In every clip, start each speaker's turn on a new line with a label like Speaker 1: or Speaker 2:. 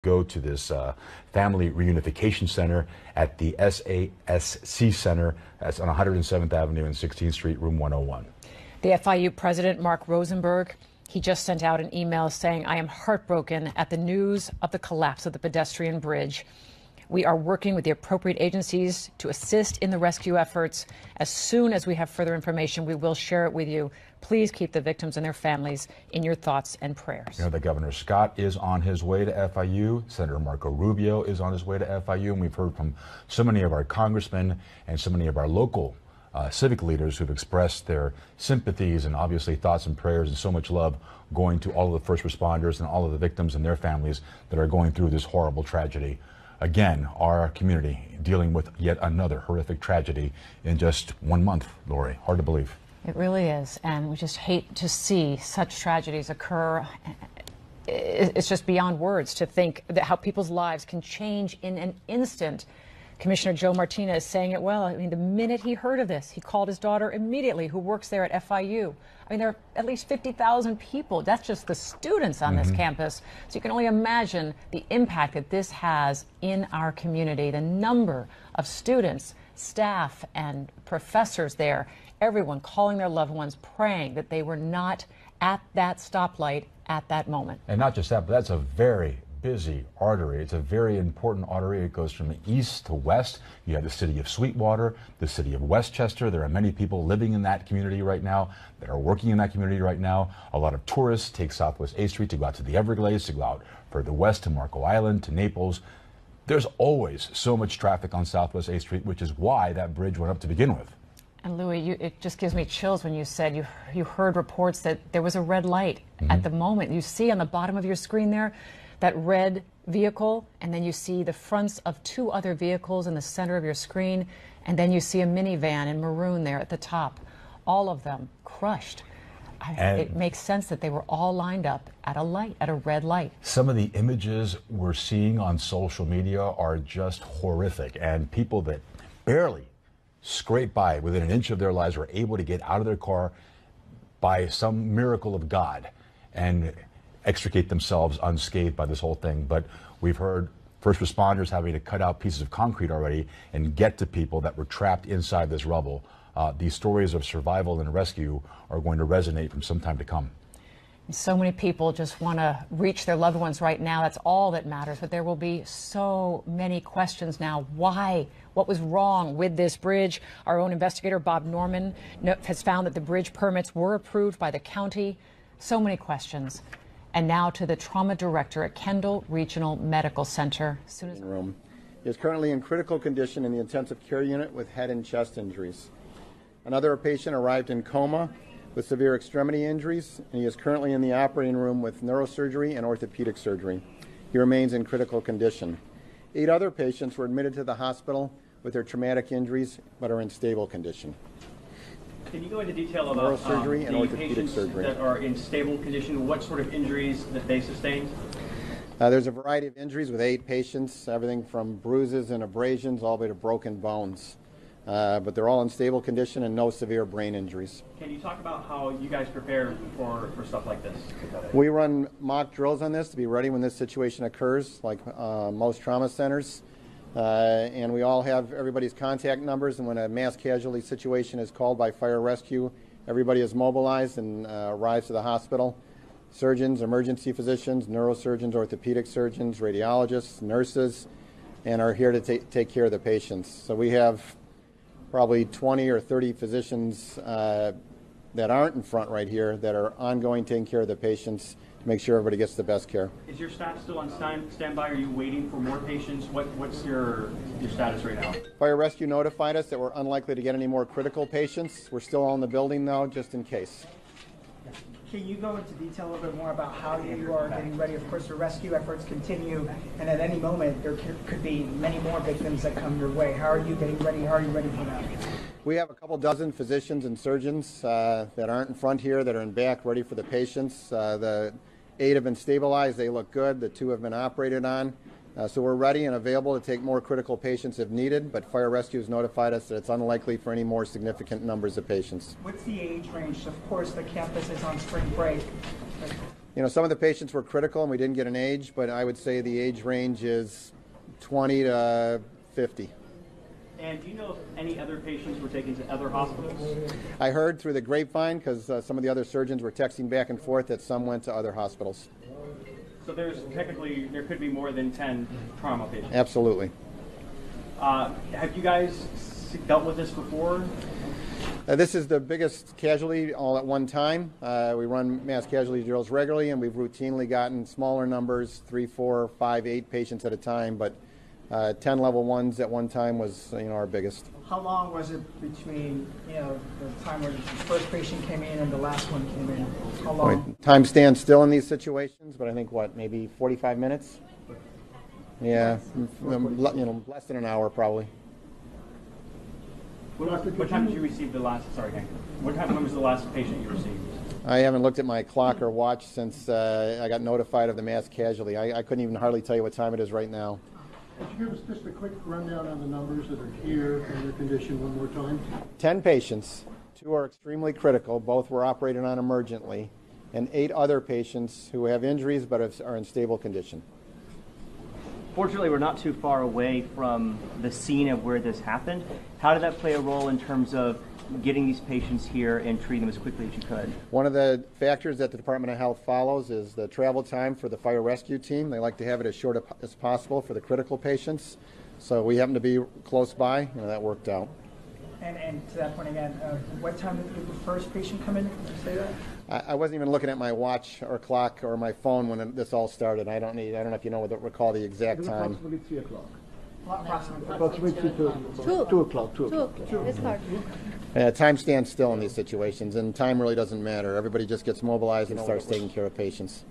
Speaker 1: Go to this family reunification center at the SASC Center. That's on 107th Avenue and 16th Street, room 101.
Speaker 2: The FIU president, Mark Rosenberg, he just sent out an email saying, "I am heartbroken at the news of the collapse of the pedestrian bridge. We are working with the appropriate agencies to assist in the rescue efforts. As soon as we have further information, we will share it with you. Please keep the victims and their families in your thoughts and prayers."
Speaker 1: You know that Governor Scott is on his way to FIU. Senator Marco Rubio is on his way to FIU. And we've heard from so many of our congressmen and so many of our local civic leaders who've expressed their sympathies and obviously thoughts and prayers and so much love going to all of the first responders and all of the victims and their families that are going through this horrible tragedy. Again, our community dealing with yet another horrific tragedy in just 1 month, Lori. Hard to believe.
Speaker 2: It really is, and we just hate to see such tragedies occur. It's just beyond words to think that how people's lives can change in an instant. Commissioner Joe Martinez is saying it well. I mean, the minute he heard of this, he called his daughter immediately, who works there at FIU. I mean, there are at least 50,000 people. That's just the students on this campus. So you can only imagine the impact that this has in our community. The number of students, staff, and professors there, everyone calling their loved ones, praying that they were not at that stoplight at that moment.
Speaker 1: And not just that, but that's a very busy artery. It's a very important artery. It goes from the east to west. You have the city of Sweetwater, the city of Westchester. There are many people living in that community right now, that are working in that community right now. A lot of tourists take Southwest 8th Street to go out to the Everglades, to go out further west to Marco Island, to Naples. There's always so much traffic on Southwest 8th Street, which is why that bridge went up to begin with.
Speaker 2: And Louis, it just gives me chills when you said you heard reports that there was a red light at the moment. You see on the bottom of your screen there, that red vehicle, and then you see the fronts of 2 other vehicles in the center of your screen, and then you see a minivan in maroon there at the top. All of them crushed. It makes sense that they were all lined up at a light, at a red light.
Speaker 1: Some of the images we're seeing on social media are just horrific, and people that barely scrape by within an inch of their lives were able to get out of their car by some miracle of God and extricate themselves unscathed by this whole thing. But we've heard first responders having to cut out pieces of concrete already and get to people that were trapped inside this rubble. These stories of survival and rescue are going to resonate for some time to come.
Speaker 2: So many people just want to reach their loved ones right now. That's all that matters. But there will be so many questions now. Why? What was wrong with this bridge? Our own investigator, Bob Norman, has found that the bridge permits were approved by the county. So many questions. And now to the trauma director at Kendall Regional Medical Center.
Speaker 3: Room. He is currently in critical condition in the intensive care unit with head and chest injuries. Another patient arrived in coma with severe extremity injuries, and he is currently in the operating room with neurosurgery and orthopedic surgery. He remains in critical condition. 8 other patients were admitted to the hospital with their traumatic injuries but are in stable condition.
Speaker 4: Can you go into detail about
Speaker 3: neurosurgery and orthopedic
Speaker 4: patients
Speaker 3: surgery
Speaker 4: that are in stable condition? What sort of injuries that they sustained?
Speaker 3: There's a variety of injuries with 8 patients, everything from bruises and abrasions all the way to broken bones. But they're all in stable condition and no severe brain injuries.
Speaker 4: Can you talk about how you guys prepare for stuff like this?
Speaker 3: We run mock drills on this to be ready when this situation occurs, like most trauma centers. And we all have everybody's contact numbers, and when a mass casualty situation is called by fire rescue, everybody is mobilized and arrives to the hospital. Surgeons, emergency physicians, neurosurgeons, orthopedic surgeons, radiologists, nurses, and are here to take care of the patients. So we have probably 20 or 30 physicians that aren't in front right here that are ongoing taking care of the patients to make sure everybody gets the best care.
Speaker 4: Is your staff still on standby? Are you waiting for more patients? What's your status right now?
Speaker 3: Fire rescue notified us that we're unlikely to get any more critical patients. We're still all in the building though, just in case.
Speaker 5: Can you go into detail a little bit more about how you are getting ready? Of course, the rescue efforts continue, and at any moment there could be many more victims that come your way. How are you getting ready? How are you ready for that?
Speaker 3: We have a couple dozen physicians and surgeons that aren't in front here, that are in back, ready for the patients. The 8 have been stabilized. They look good. The 2 have been operated on. So we're ready and available to take more critical patients if needed, but fire rescue has notified us that it's unlikely for any more significant numbers of patients.
Speaker 5: What's the age range? Of course, the campus is on spring break.
Speaker 3: You know, some of the patients were critical and we didn't get an age, but I would say the age range is 20 to 50.
Speaker 4: And do you know if any other patients were taken to other hospitals?
Speaker 3: I heard through the grapevine, because some of the other surgeons were texting back and forth, that some went to other hospitals.
Speaker 4: So there could be more than 10 trauma patients.
Speaker 3: Absolutely.
Speaker 4: Have you guys dealt with this before?
Speaker 3: This is the biggest casualty all at one time. We run mass casualty drills regularly, and we've routinely gotten smaller numbers, 3, 4, 5, 8 patients at a time, but 10 level 1s at one time was, our biggest.
Speaker 5: How long was it between, the time where the first patient came in and the last one came in? How long?
Speaker 3: Time stands still in these situations, but I think, maybe 45 minutes? Yeah, less than an hour probably.
Speaker 4: What time did you receive the last, when was the last patient you received?
Speaker 3: I haven't looked at my clock or watch since I got notified of the mass casualty. I couldn't even hardly tell you what time it is right now.
Speaker 6: Could you give us just a quick rundown on the numbers that are here and their condition one more time?
Speaker 3: 10 patients, 2 are extremely critical, both were operated on emergently, and 8 other patients who have injuries but are in stable condition.
Speaker 7: Fortunately, we're not too far away from the scene of where this happened. How did that play a role in terms of getting these patients here and treating them as quickly as you could?
Speaker 3: One of the factors that the Department of Health follows is the travel time for the fire rescue team. They like to have it as short as possible for the critical patients. So we happen to be close by, that worked out.
Speaker 5: And to that point again, what time did the first patient come in? Can you say that?
Speaker 3: I wasn't even looking at my watch or clock or my phone when this all started. I don't know if you recall the exact time.
Speaker 6: Approximately 3 o'clock.
Speaker 5: Approximately
Speaker 6: 2 o'clock. 2 o'clock.
Speaker 8: It started.
Speaker 3: Time stands still in these situations, and time really doesn't matter. Everybody just gets mobilized and starts taking care of patients.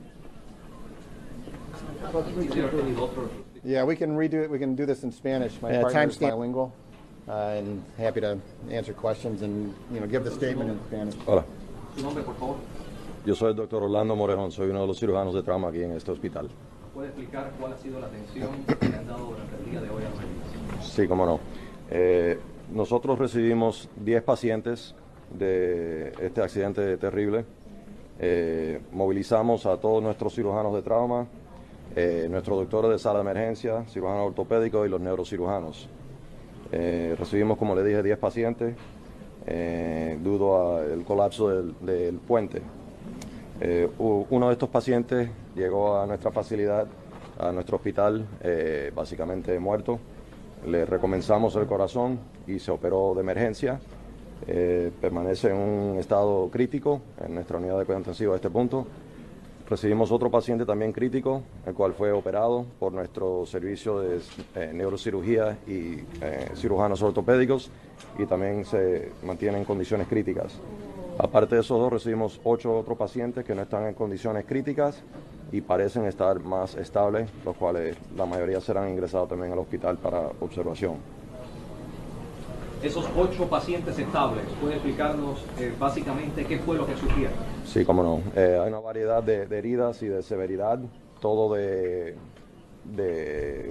Speaker 3: Yeah, we can redo it. We can do this in Spanish. My partner is bilingual, and happy to answer questions and give the statement in Spanish.
Speaker 9: Hola. ¿Su nombre, por favor? Yo soy el doctor Orlando Morejón, soy uno de los cirujanos de trauma aquí en este hospital.
Speaker 10: ¿Puede explicar cuál ha sido la atención que le han dado durante el día de hoy a los heridos?
Speaker 9: Sí, cómo no. Nosotros recibimos 10 pacientes de este accidente terrible. Movilizamos a todos nuestros cirujanos de trauma, nuestros doctores de sala de emergencia, cirujanos ortopédicos y los neurocirujanos. Recibimos, como le dije, 10 pacientes debido al colapso del puente. Uno de estos pacientes llegó a nuestra facilidad, a nuestro hospital, básicamente muerto. Le recomenzamos el corazón y se operó de emergencia. Permanece en un estado crítico en nuestra unidad de cuidado intensivo a este punto. Recibimos otro paciente también crítico, el cual fue operado por nuestro servicio de neurocirugía y cirujanos ortopédicos, y también se mantiene en condiciones críticas. Aparte de esos dos, recibimos 8 otros pacientes que no están en condiciones críticas y parecen estar más estables, los cuales la mayoría serán ingresados también al hospital para observación.
Speaker 10: Esos 8 pacientes estables, ¿puede explicarnos básicamente qué fue lo que sufrieron?
Speaker 9: Sí, cómo no. Hay una variedad de heridas y de severidad, todo de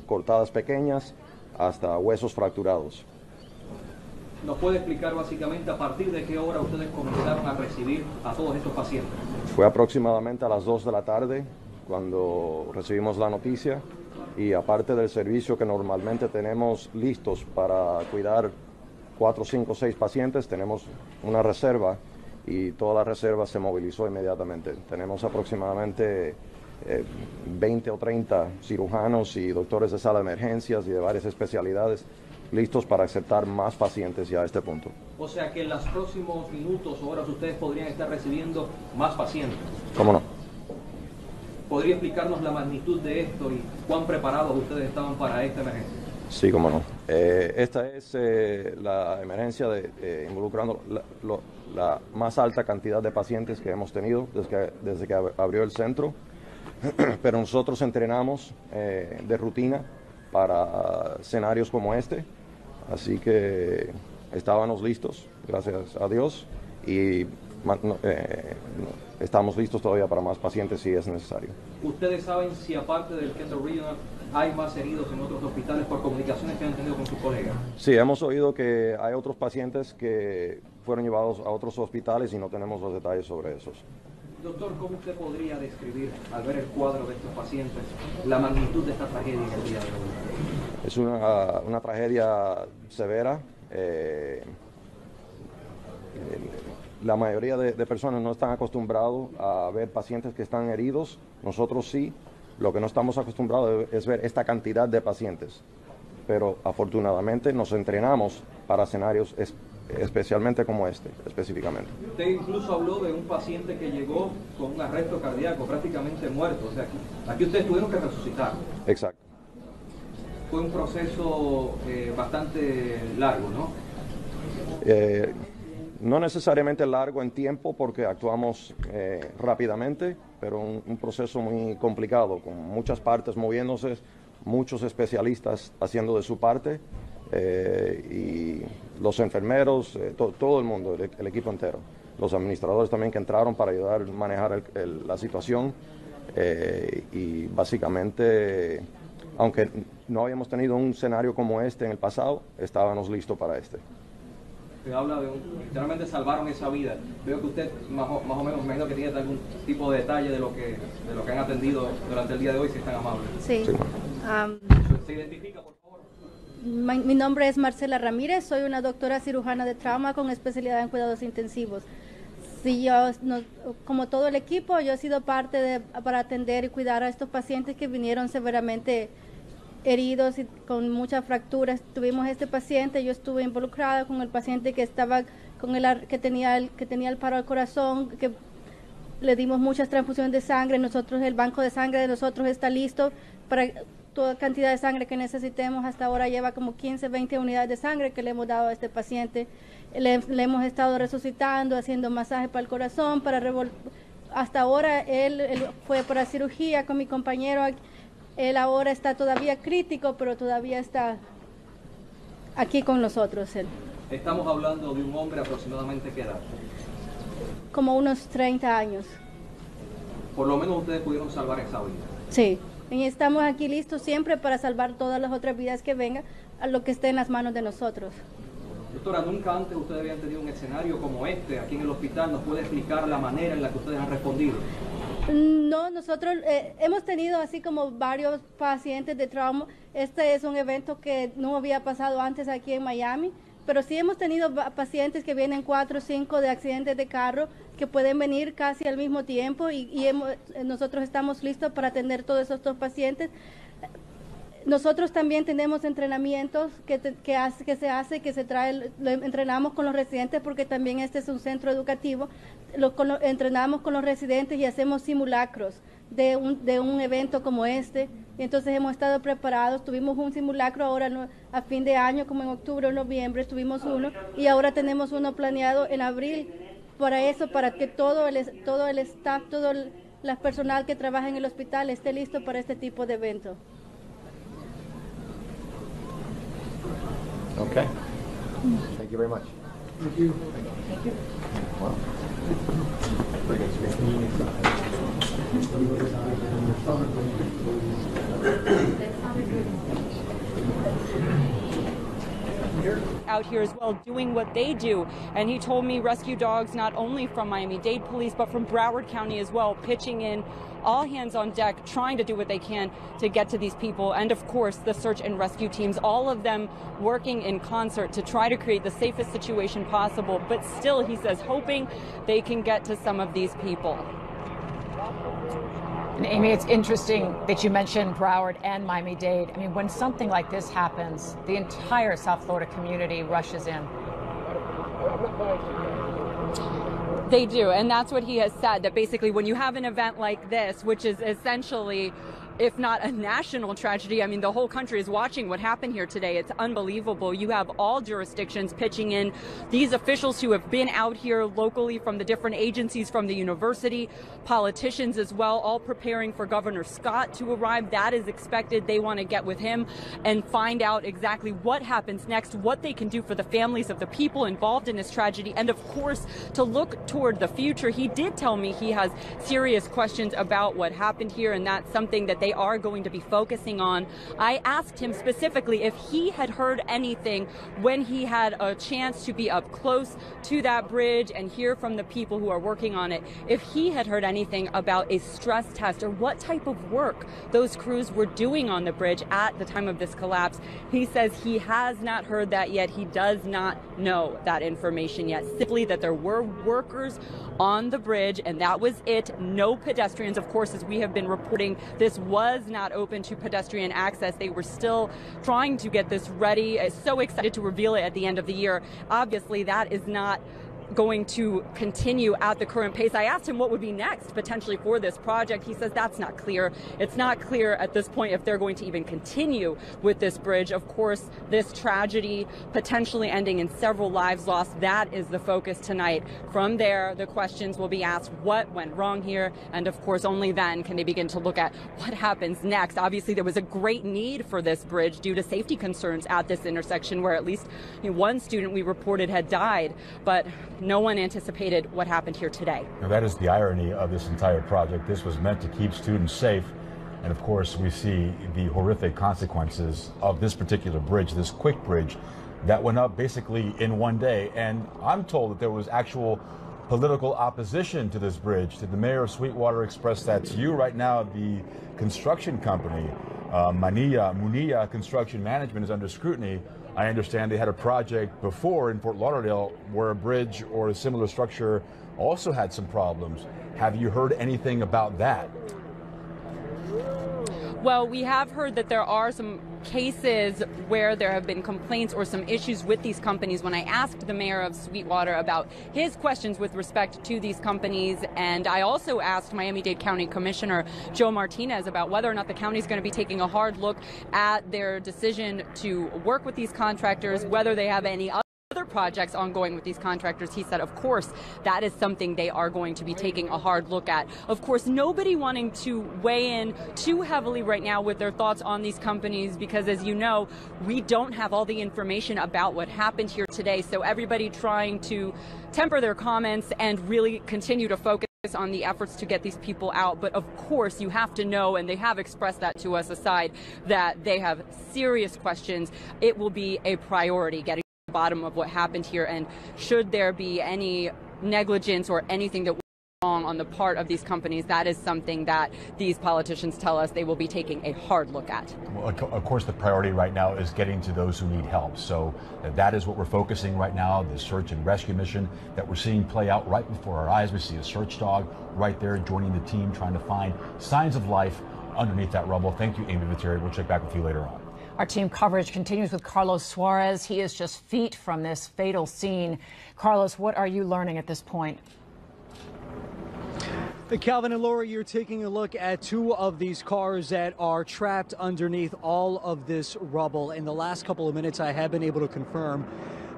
Speaker 9: cortadas pequeñas hasta huesos fracturados.
Speaker 10: ¿Nos puede explicar básicamente a partir de qué hora ustedes comenzaron a recibir a todos estos pacientes?
Speaker 9: Fue aproximadamente a las 2 de la tarde cuando recibimos la noticia, y aparte del servicio que normalmente tenemos listos para cuidar 4, 5, 6 pacientes, tenemos una reserva y toda la reserva se movilizó inmediatamente. Tenemos aproximadamente 20 o 30 cirujanos y doctores de sala de emergencias y de varias especialidades listos para aceptar más pacientes ya a este punto.
Speaker 10: O sea que en los próximos minutos o horas ustedes podrían estar recibiendo más pacientes.
Speaker 9: ¿Cómo no?
Speaker 10: ¿Podría explicarnos la magnitud de esto y cuán preparados ustedes estaban para esta emergencia?
Speaker 9: Sí, cómo no. Esta es la emergencia involucrando la más alta cantidad de pacientes que hemos tenido desde que abrió el centro, pero nosotros entrenamos de rutina para escenarios como este, así que estábamos listos, gracias a Dios, y estamos listos todavía para más pacientes si es necesario.
Speaker 10: ¿Ustedes saben si aparte del Kendall Regional hay más heridos en otros hospitales por comunicaciones que han tenido con sus colegas?
Speaker 9: Sí, hemos oído que hay otros pacientes que fueron llevados a otros hospitales y no tenemos los detalles sobre esos.
Speaker 10: Doctor, ¿cómo usted podría describir, al ver el cuadro de estos pacientes, la magnitud de esta tragedia en el día de hoy?
Speaker 9: Es una tragedia severa. La mayoría de personas no están acostumbrados a ver pacientes que están heridos. Nosotros sí. Lo que no estamos acostumbrados es ver esta cantidad de pacientes. Pero afortunadamente nos entrenamos para escenarios especialmente como este, específicamente.
Speaker 10: Usted incluso habló de un paciente que llegó con un arresto cardíaco, prácticamente muerto. O sea, aquí ustedes tuvieron que resucitar.
Speaker 9: Exacto.
Speaker 10: Fue un proceso bastante largo, ¿no?
Speaker 9: No necesariamente largo en tiempo porque actuamos rápidamente, pero un proceso muy complicado, con muchas partes moviéndose, muchos especialistas haciendo de su parte, y los enfermeros, todo el mundo, el equipo entero. Los administradores también que entraron para ayudar a manejar la situación, y básicamente, aunque no habíamos tenido un escenario como este en el pasado, estábamos listos para este.
Speaker 10: Usted habla de literalmente salvaron esa vida. Veo que usted más o menos, me imagino que tiene algún tipo de detalle de lo que han atendido durante el día de hoy, si están amables.
Speaker 8: Sí.
Speaker 10: ¿Se identifica, por favor?
Speaker 8: Mi nombre es Marcela Ramírez, soy una doctora cirujana de trauma con especialidad en cuidados intensivos. Sí, como todo el equipo, yo he sido parte para atender y cuidar a estos pacientes que vinieron severamente heridos y con muchas fracturas. Tuvimos este paciente, yo estuve involucrada con el paciente que estaba que tenía el paro al corazón, que le dimos muchas transfusiones de sangre. Nosotros, el banco de sangre de nosotros está listo para toda cantidad de sangre que necesitemos. Hasta ahora lleva como 15, 20 unidades de sangre que le hemos dado a este paciente. Le hemos estado resucitando, haciendo masaje para el corazón, hasta ahora él fue para cirugía con mi compañero. Él ahora está todavía crítico, pero todavía está aquí con nosotros.
Speaker 10: Estamos hablando de un hombre aproximadamente, ¿qué edad?
Speaker 8: Como unos 30 años.
Speaker 10: Por lo menos ustedes pudieron salvar esa vida.
Speaker 8: Sí, y estamos aquí listos siempre para salvar todas las otras vidas que vengan, a lo que esté en las manos de nosotros.
Speaker 10: Doctora, nunca antes ustedes habían tenido un escenario como este aquí en el hospital. ¿Nos puede explicar la manera en la que ustedes han respondido?
Speaker 8: No, nosotros hemos tenido así como varios pacientes de trauma. Este es un evento que no había pasado antes aquí en Miami, pero sí hemos tenido pacientes que vienen 4 o 5 de accidentes de carro que pueden venir casi al mismo tiempo, y nosotros estamos listos para atender todos estos pacientes. Nosotros también tenemos entrenamientos que se trae, entrenamos con los residentes, porque también este es un centro educativo. Entrenamos con los residentes y hacemos simulacros de un evento como este. Y entonces hemos estado preparados. Tuvimos un simulacro ahora a fin de año, como en octubre o noviembre, tuvimos uno, y ahora tenemos uno planeado en abril para eso, para que todo el staff, todo el personal que trabaja en el hospital esté listo para este tipo de evento.
Speaker 3: Okay. Thank you very much.
Speaker 6: Thank you.
Speaker 3: Thank you. Wow.
Speaker 11: Out here as well doing what they do, and he told me rescue dogs not only from Miami-Dade Police but from Broward County as well, pitching in, all hands on deck, trying to do what they can to get to these people, and of course the search and rescue teams, all of them working in concert to try to create the safest situation possible, but still, he says, hoping they can get to some of these people.
Speaker 2: And Amy, it's interesting that you mentioned Broward and Miami-Dade. I mean, when something like this happens, the entire South Florida community rushes in.
Speaker 11: They do, and that's what he has said, that basically when you have an event like this, which is essentially, if not a national tragedy, I mean, the whole country is watching what happened here today. It's unbelievable. You have all jurisdictions pitching in. These officials who have been out here locally from the different agencies, from the university, politicians as well, all preparing for Governor Scott to arrive. That is expected. They want to get with him and find out exactly what happens next, what they can do for the families of the people involved in this tragedy, and of course, to look toward the future. He did tell me he has serious questions about what happened here, and that's something that they they are going to be focusing on. I asked him specifically if he had heard anything when he had a chance to be up close to that bridge and hear from the people who are working on it, if he had heard anything about a stress test or what type of work those crews were doing on the bridge at the time of this collapse. He says he has not heard that yet. He does not know that information yet. Simply that there were workers on the bridge, and that was it. No pedestrians. Of course, as we have been reporting, this was not open to pedestrian access. They were still trying to get this ready. So excited to reveal it at the end of the year. Obviously, that is not going to continue at the current pace. I asked him what would be next potentially for this project. He says that's not clear. It's not clear at this point if they're going to even continue with this bridge. Of course, this tragedy potentially ending in several lives lost, that is the focus tonight. From there, the questions will be asked, what went wrong here? And of course, only then can they begin to look at what happens next. Obviously, there was a great need for this bridge due to safety concerns at this intersection where at least one student we reported had died, but no one anticipated what happened here today.
Speaker 1: Now, that is the irony of this entire project. This was meant to keep students safe. And of course, we see the horrific consequences of this particular bridge, this quick bridge that went up basically in one day. And I'm told that there was actual political opposition to this bridge. Did the mayor of Sweetwater express that to you? Right now, the construction company, Munilla Construction Management, is under scrutiny. I understand they had a project before in Fort Lauderdale where a bridge or a similar structure also had some problems. Have you heard anything about that?
Speaker 11: Well, we have heard that there are some cases where there have been complaints or some issues with these companies. When I asked the mayor of Sweetwater about his questions with respect to these companies, and I also asked Miami-Dade County Commissioner Joe Martinez about whether or not the county is going to be taking a hard look at their decision to work with these contractors, whether they have any other projects ongoing with these contractors. He said, of course, that is something they are going to be taking a hard look at. Of course, nobody wanting to weigh in too heavily right now with their thoughts on these companies because, as you know, we don't have all the information about what happened here today. So everybody trying to temper their comments and really continue to focus on the efforts to get these people out. But of course, you have to know, and they have expressed that to us aside, that they have serious questions. It will be a priority getting bottom of what happened here, and should there be any negligence or anything that was wrong on the part of these companies, that is something that these politicians tell us they will be taking a hard look at.
Speaker 1: Well, of course, the priority right now is getting to those who need help. So that is what we're focusing right now, the search and rescue mission that we're seeing play out right before our eyes. We see a search dog right there joining the team, trying to find signs of life underneath that rubble. Thank you, Amy Viteri. We'll check back with you later on.
Speaker 2: Our team coverage continues with Carlos Suarez. He is just feet from this fatal scene. Carlos, what are you learning at this point?
Speaker 12: Calvin and Laura, you're taking a look at two of these cars that are trapped underneath all of this rubble. In the last couple of minutes, I have been able to confirm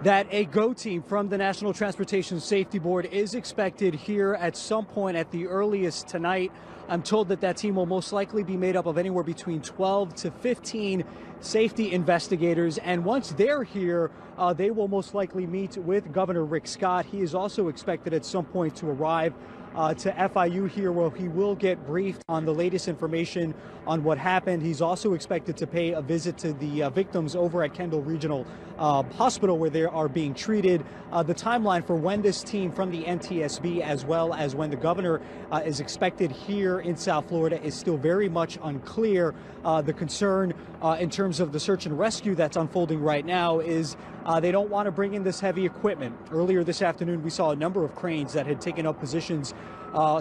Speaker 12: that a GO team from the National Transportation Safety Board is expected here at some point at the earliest tonight. I'm told that that team will most likely be made up of anywhere between 12 to 15 safety investigators. And once they're here, they will most likely meet with Governor Rick Scott. He is also expected at some point to arrive to FIU here, where he will get briefed on the latest information on what happened. He's also expected to pay a visit to the victims over at Kendall Regional Hospital, where they are being treated. The timeline for when this team from the NTSB, as well as when the governor is expected here in South Florida, is still very much unclear. The concern in terms of the search and rescue that's unfolding right now is they don't want to bring in this heavy equipment. Earlier this afternoon, we saw a number of cranes that had taken up positions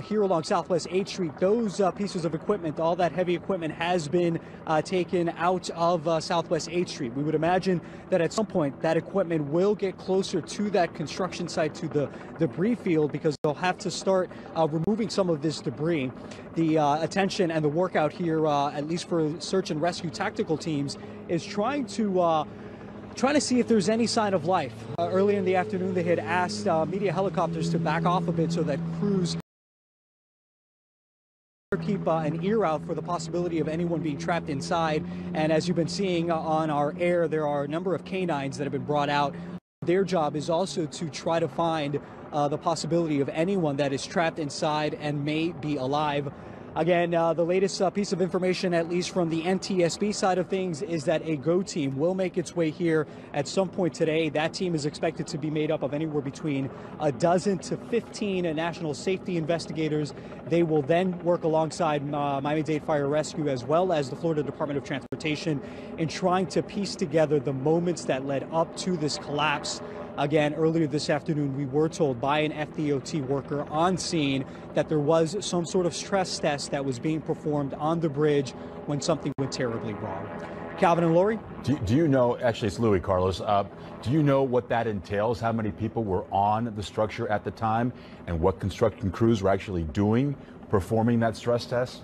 Speaker 12: here along Southwest 8th Street. Those pieces of equipment, all that heavy equipment, has been taken out of Southwest 8th Street. We would imagine that at some point that equipment will get closer to that construction site, to the debris field, because they'll have to start removing some of this debris. The attention and the workout here, at least for search and rescue tactical teams, is trying to see if there's any sign of life. Earlier in the afternoon, they had asked media helicopters to back off a bit so that crews keep an ear out for the possibility of anyone being trapped inside. And as you've been seeing on our air, there are a number of canines that have been brought out. Their job is also to try to find the possibility of anyone that is trapped inside and may be alive. Again, the latest piece of information, at least from the NTSB side of things, is that a GO team will make its way here at some point today. That team is expected to be made up of anywhere between a dozen to 15 national safety investigators. They will then work alongside Miami-Dade Fire Rescue as well as the Florida Department of Transportation in trying to piece together the moments that led up to this collapse. Again, earlier this afternoon, we were told by an FDOT worker on scene that there was some sort of stress test that was being performed on the bridge when something went terribly wrong. Calvin and Lori?
Speaker 1: Do you know, actually it's Louis, Carlos, do you know what that entails? How many people were on the structure at the time and what construction crews were actually doing, performing that stress test?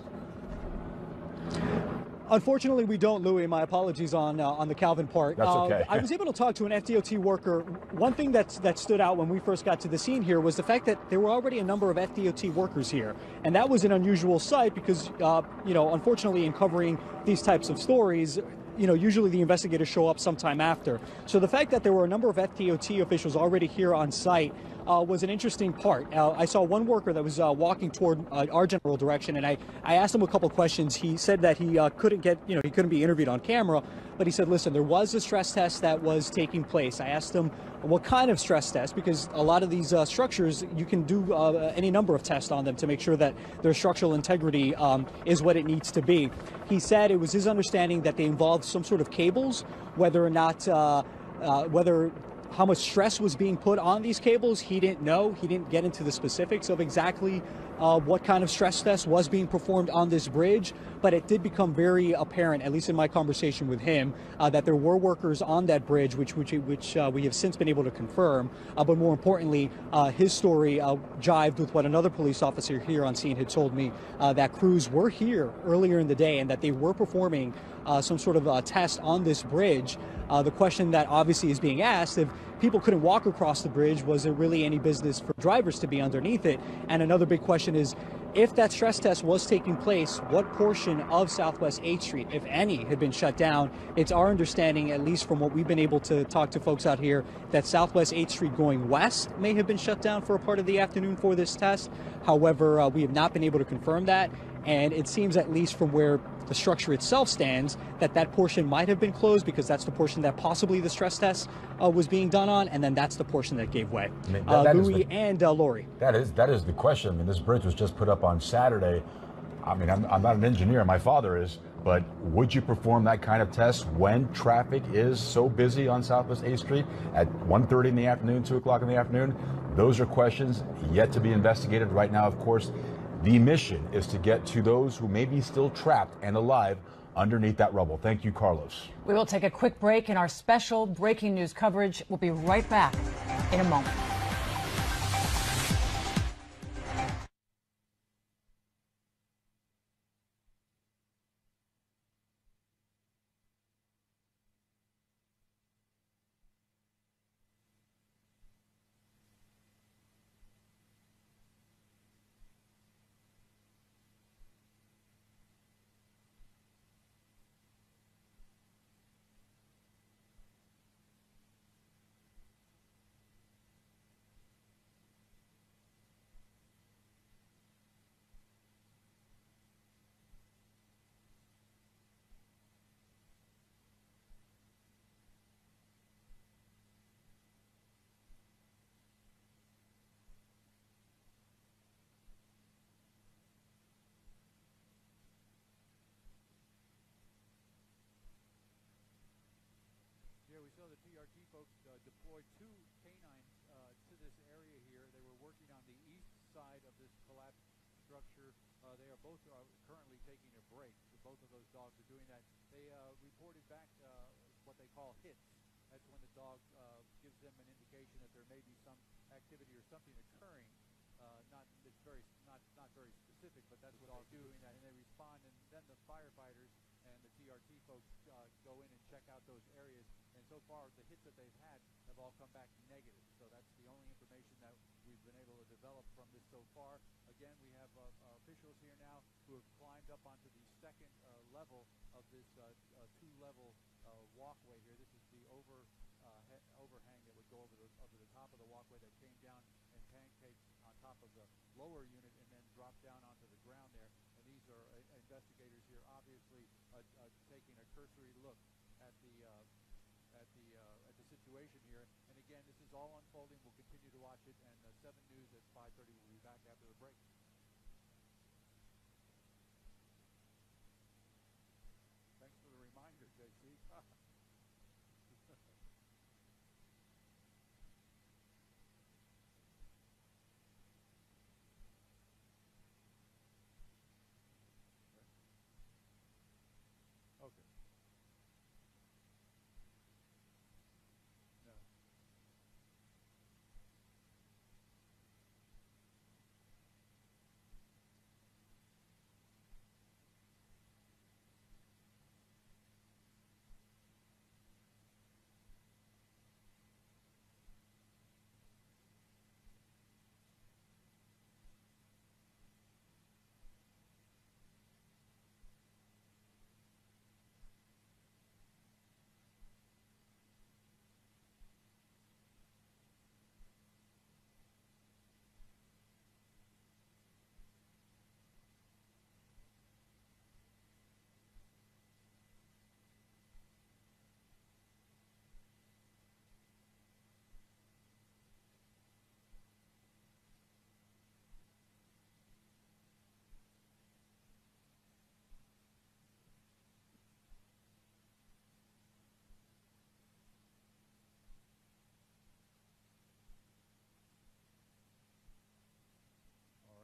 Speaker 12: Unfortunately, we don't, Louis. My apologies on the Calvin part.
Speaker 1: That's okay.
Speaker 12: I was able to talk to an FDOT worker. One thing that stood out when we first got to the scene here was the fact that there were already a number of FDOT workers here. And that was an unusual sight because, unfortunately, in covering these types of stories, usually the investigators show up sometime after. So the fact that there were a number of FDOT officials already here on site was an interesting part. I saw one worker that was walking toward our general direction, and I asked him a couple questions. He said that he couldn't be interviewed on camera, but he said, listen, there was a stress test that was taking place. I asked him what kind of stress test, because a lot of these structures, you can do any number of tests on them to make sure that their structural integrity is what it needs to be. He said it was his understanding that they involved some sort of cables, whether or not, how much stress was being put on these cables, he didn't know. He didn't get into the specifics of exactly what kind of stress test was being performed on this bridge, but it did become very apparent, at least in my conversation with him, that there were workers on that bridge, which we have since been able to confirm. But more importantly, his story jived with what another police officer here on scene had told me, that crews were here earlier in the day and that they were performing some sort of test on this bridge. The question that obviously is being asked, if people couldn't walk across the bridge, was there really any business for drivers to be underneath it? And another big question is, if that stress test was taking place, what portion of Southwest 8th Street, if any, had been shut down? It's our understanding, at least from what we've been able to talk to folks out here, that Southwest 8th Street going west may have been shut down for a part of the afternoon for this test. However, we have not been able to confirm that. And it seems, at least from where the structure itself stands, that portion might have been closed because that's the portion that possibly the stress test was being done on, and then that's the portion that gave way. I mean, Louis and Lori.
Speaker 1: That is the question. I mean, this bridge was just put up on Saturday. I mean, I'm not an engineer, my father is, but would you perform that kind of test when traffic is so busy on Southwest 8th Street at 1:30 in the afternoon, 2 o'clock in the afternoon? Those are questions yet to be investigated. Right now, of course, the mission is to get to those who may be still trapped and alive underneath that rubble. Thank you, Carlos.
Speaker 2: We will take a quick break in our special breaking news coverage. We'll be right back in a moment.
Speaker 13: We saw the TRT folks deploy two canines to this area here. They were working on the east side of this collapsed structure. They are both currently taking a break. So both of those dogs are doing that. They reported back what they call hits. That's when the dog gives them an indication that there may be some activity or something occurring. Not very specific, but that's what dogs doing that, and they respond. And then the firefighters and the TRT folks go in and check out those areas. And so far, the hits that they've had have all come back negative. So that's the only information that we've been able to develop from this so far. Again, we have officials here now who have climbed up onto the second level of this two-level walkway here. This is the overhang that would go over the top of the walkway that came down and pancaked on top of the lower unit and then dropped down onto the ground there. And these investigators here obviously taking a cursory look at the situation here. And again, this is all unfolding. We'll continue to watch it, and 7 News at 5:30 will be back after the break. Thanks for the reminder, JC. Okay. No.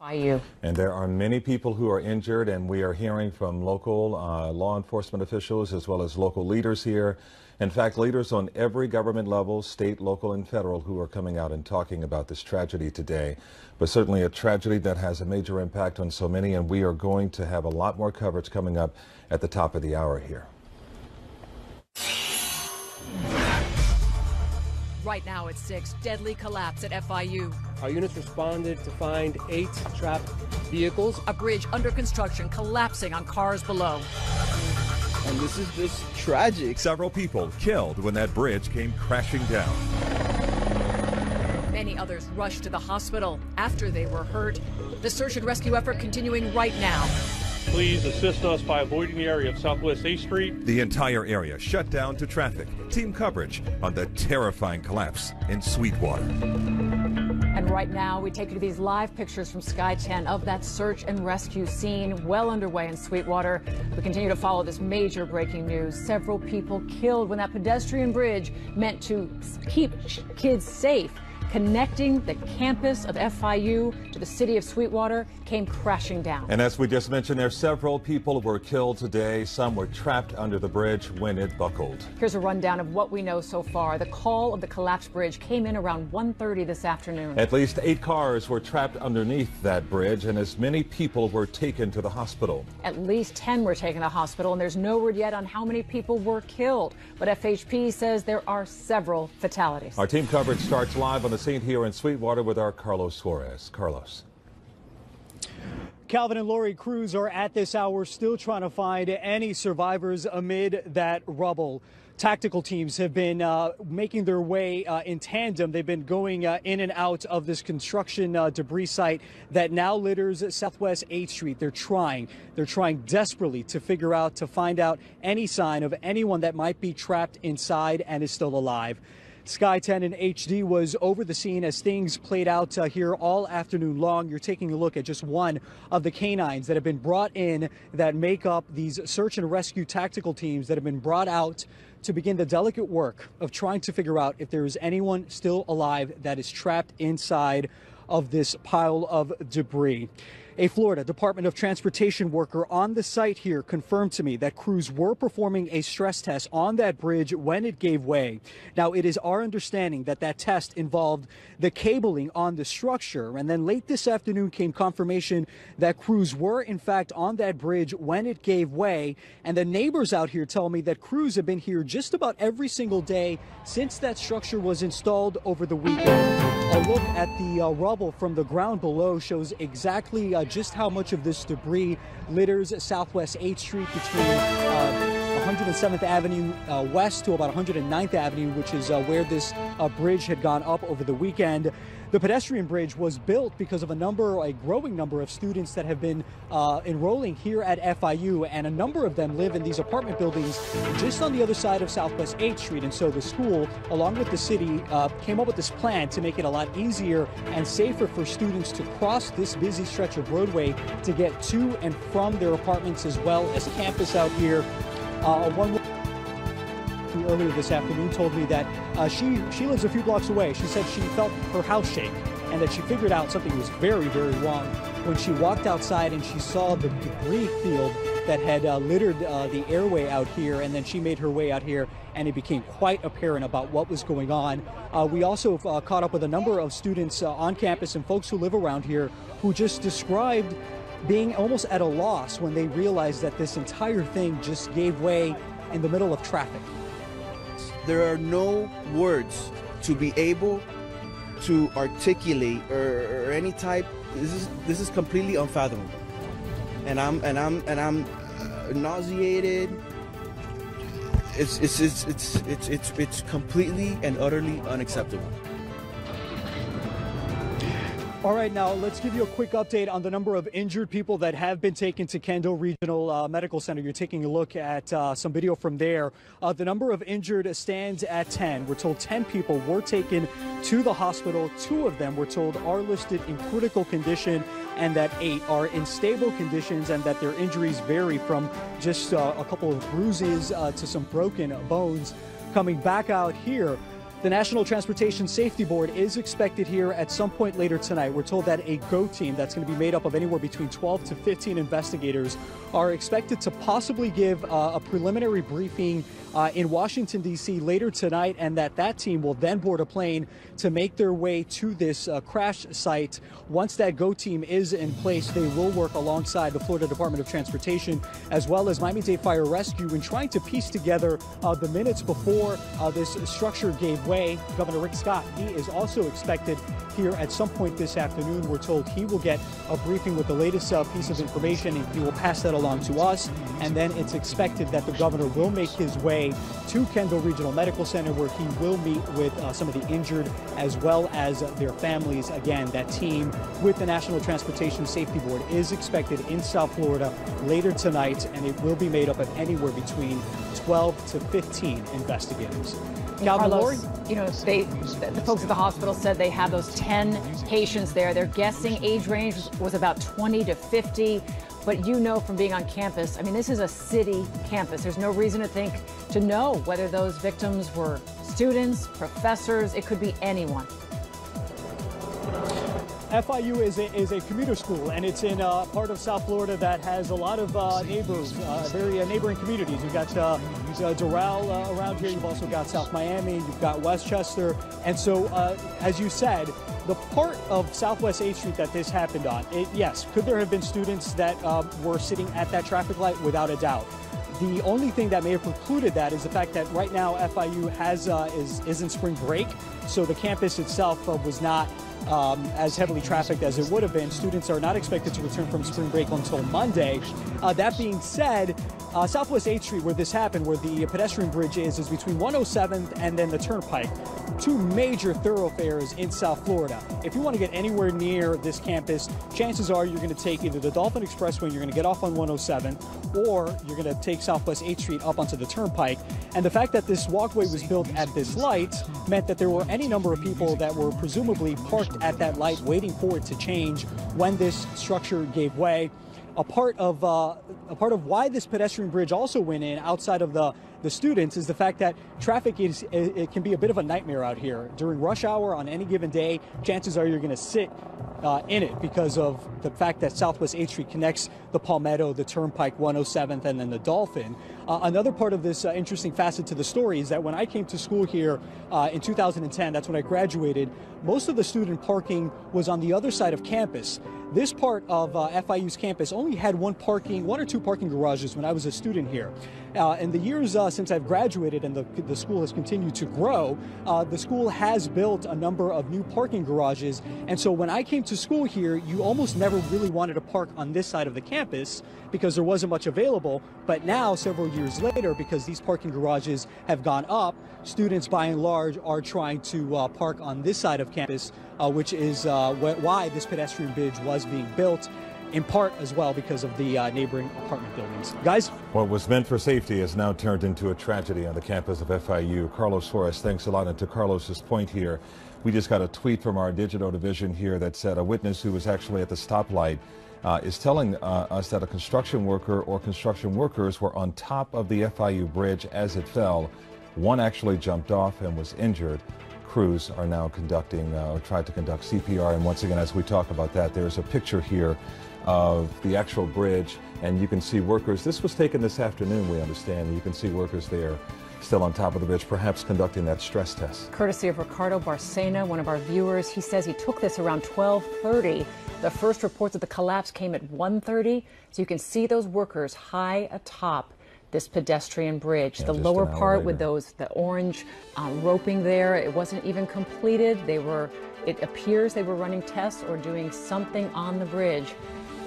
Speaker 2: FIU.
Speaker 14: And there are many people who are injured, and we are hearing from local law enforcement officials as well as local leaders here. In fact, leaders on every government level, state, local, and federal, who are coming out and talking about this tragedy today. But certainly a tragedy that has a major impact on so many, and we are going to have a lot more coverage coming up at the top of the hour here.
Speaker 15: Right now at 6, deadly collapse at FIU.
Speaker 16: Our units responded to find 8 trapped vehicles.
Speaker 15: A bridge under construction collapsing on cars below.
Speaker 17: And this is just tragic.
Speaker 18: Several people killed when that bridge came crashing down.
Speaker 15: Many others rushed to the hospital after they were hurt. The search and rescue effort continuing right now.
Speaker 19: Please assist us by avoiding the area of Southwest 8th Street.
Speaker 18: The entire area shut down to traffic. Team coverage on the terrifying collapse in Sweetwater.
Speaker 2: And right now, we take you to these live pictures from Sky 10 of that search and rescue scene well underway in Sweetwater. We continue to follow this major breaking news. Several people killed when that pedestrian bridge meant to keep kids safe, connecting the campus of FIU to the city of Sweetwater, came crashing down.
Speaker 14: And as we just mentioned, there several people were killed today. Some were trapped under the bridge when it buckled.
Speaker 2: Here's a rundown of what we know so far. The call of the collapsed bridge came in around 1:30 this afternoon.
Speaker 14: At least 8 cars were trapped underneath that bridge, and as many people were taken to the hospital.
Speaker 2: At least 10 were taken to the hospital, and there's no word yet on how many people were killed. But FHP says there are several fatalities.
Speaker 14: Our team coverage starts live on the scene here in Sweetwater with our Carlos Suarez. Carlos.
Speaker 12: Calvin and Lori Cruz are at this hour still trying to find any survivors amid that rubble. Tactical teams have been making their way in tandem. They've been going in and out of this construction debris site that now litters Southwest 8th Street. They're trying desperately to find out any sign of anyone that might be trapped inside and is still alive. Sky 10 and HD was over the scene as things played out here all afternoon long. You're taking a look at just one of the canines that have been brought in that make up these search and rescue tactical teams that have been brought out to begin the delicate work of trying to figure out if there is anyone still alive that is trapped inside of this pile of debris. A Florida Department of Transportation worker on the site here confirmed to me that crews were performing a stress test on that bridge when it gave way. Now, it is our understanding that that test involved the cabling on the structure, and then late this afternoon came confirmation that crews were in fact on that bridge when it gave way. And the neighbors out here tell me that crews have been here just about every single day since that structure was installed over the weekend. A look at the rubble from the ground below shows exactly just how much of this debris litters Southwest 8th Street between 107th Avenue west to about 109th Avenue, which is where this bridge had gone up over the weekend. The pedestrian bridge was built because of a growing number of students that have been enrolling here at FIU, and a number of them live in these apartment buildings just on the other side of Southwest 8th Street. And so the school, along with the city, came up with this plan to make it a lot easier and safer for students to cross this busy stretch of roadway to get to and from their apartments as well as campus out here. One earlier this afternoon told me that she lives a few blocks away. She said she felt her house shake and that she figured out something was very, very wrong when she walked outside and she saw the debris field that had littered the airway out here, and then she made her way out here and it became quite apparent about what was going on. We also caught up with a number of students on campus and folks who live around here who just described being almost at a loss when they realized that this entire thing just gave way in the middle of traffic.
Speaker 17: There are no words to be able to articulate or any type. This is completely unfathomable, and I'm nauseated. It's completely and utterly unacceptable.
Speaker 12: All right, now let's give you a quick update on the number of injured people that have been taken to Kendall Regional Medical Center. You're taking a look at some video from there. The number of injured stands at 10. We're told 10 people were taken to the hospital. 2 of them, we're told, are listed in critical condition, and that 8 are in stable conditions, and that their injuries vary from just a couple of bruises to some broken bones. Coming back out here, the National Transportation Safety Board is expected here at some point later tonight. We're told that a GO team that's going to be made up of anywhere between 12 to 15 investigators are expected to possibly give a preliminary briefing in Washington, D.C. later tonight, and that team will then board a plane to make their way to this crash site. Once that GO team is in place, they will work alongside the Florida Department of Transportation as well as Miami-Dade Fire Rescue in trying to piece together the minutes before this structure gave way. Governor Rick Scott, he is also expected here at some point this afternoon. We're told he will get a briefing with the latest piece of information, and he will pass that along to us. And then it's expected that the governor will make his way to Kendall Regional Medical Center, where he will meet with some of the injured as well as their families. Again, that team with the National Transportation Safety Board is expected in South Florida later tonight, and it will be made up of anywhere between 12 to 15 investigators.
Speaker 2: Carlos, you know, the folks at the hospital said they had those 10 patients there. Their guessing age range was about 20 to 50. But you know from being on campus, I mean, this is a city campus. There's no reason to know whether those victims were students, professors. It could be anyone.
Speaker 12: FIU is a commuter school, and it's in a part of South Florida that has a lot of neighbors, very neighboring communities. You've got Doral around here. You've also got South Miami. You've got Westchester. And so, as you said, the part of Southwest 8th Street that this happened on, yes, could there have been students that were sitting at that traffic light? Without a doubt. The only thing that may have precluded that is the fact that right now FIU is in spring break, so the campus itself was not as heavily trafficked as it would have been. Students are not expected to return from spring break until Monday. That being said, Southwest 8th Street, where this happened, where the pedestrian bridge is between 107th and then the Turnpike. 2 major thoroughfares in South Florida. If you want to get anywhere near this campus, chances are you're going to take either the Dolphin Expressway and you're going to get off on 107th, or you're going to take Southwest 8th Street up onto the Turnpike. And the fact that this walkway was built at this light meant that there were any number of people that were presumably parked at that light waiting for it to change when this structure gave way. A part of why this pedestrian bridge also went in, outside of the students, is the fact that traffic it can be a bit of a nightmare out here during rush hour on any given day. Chances are you're going to sit in it because of the fact that Southwest 8th Street connects the Palmetto, the Turnpike, 107th, and then the Dolphin. Another part of this interesting facet to the story is that when I came to school here in 2010, that's when I graduated, most of the student parking was on the other side of campus. This part of FIU's campus only had one or two parking garages when I was a student here. In the years since I've graduated and the school has continued to grow, the school has built a number of new parking garages. And so when I came to school here, you almost never really wanted to park on this side of the campus because there wasn't much available. But now, several years later, because these parking garages have gone up, students by and large are trying to park on this side of campus, which is why this pedestrian bridge was being built, in part as well because of the neighboring apartment buildings. Guys?
Speaker 14: What was meant for safety has now turned into a tragedy on the campus of FIU. Carlos Flores, thanks a lot. And to Carlos's point here, we just got a tweet from our digital division here that said a witness who was actually at the stoplight is telling us that a construction worker or construction workers were on top of the FIU bridge as it fell. One actually jumped off and was injured. Crews are now conducting, or tried to conduct CPR. And once again, as we talk about that, there's a picture here of the actual bridge, and you can see workers. This was taken this afternoon, we understand. You can see workers there still on top of the bridge, perhaps conducting that stress test.
Speaker 2: Courtesy of Ricardo Barcena, one of our viewers. He says he took this around 12:30. The first reports of the collapse came at 1:30. So you can see those workers high atop this pedestrian bridge. The lower part with the orange roping there, it wasn't even completed. It appears they were running tests or doing something on the bridge.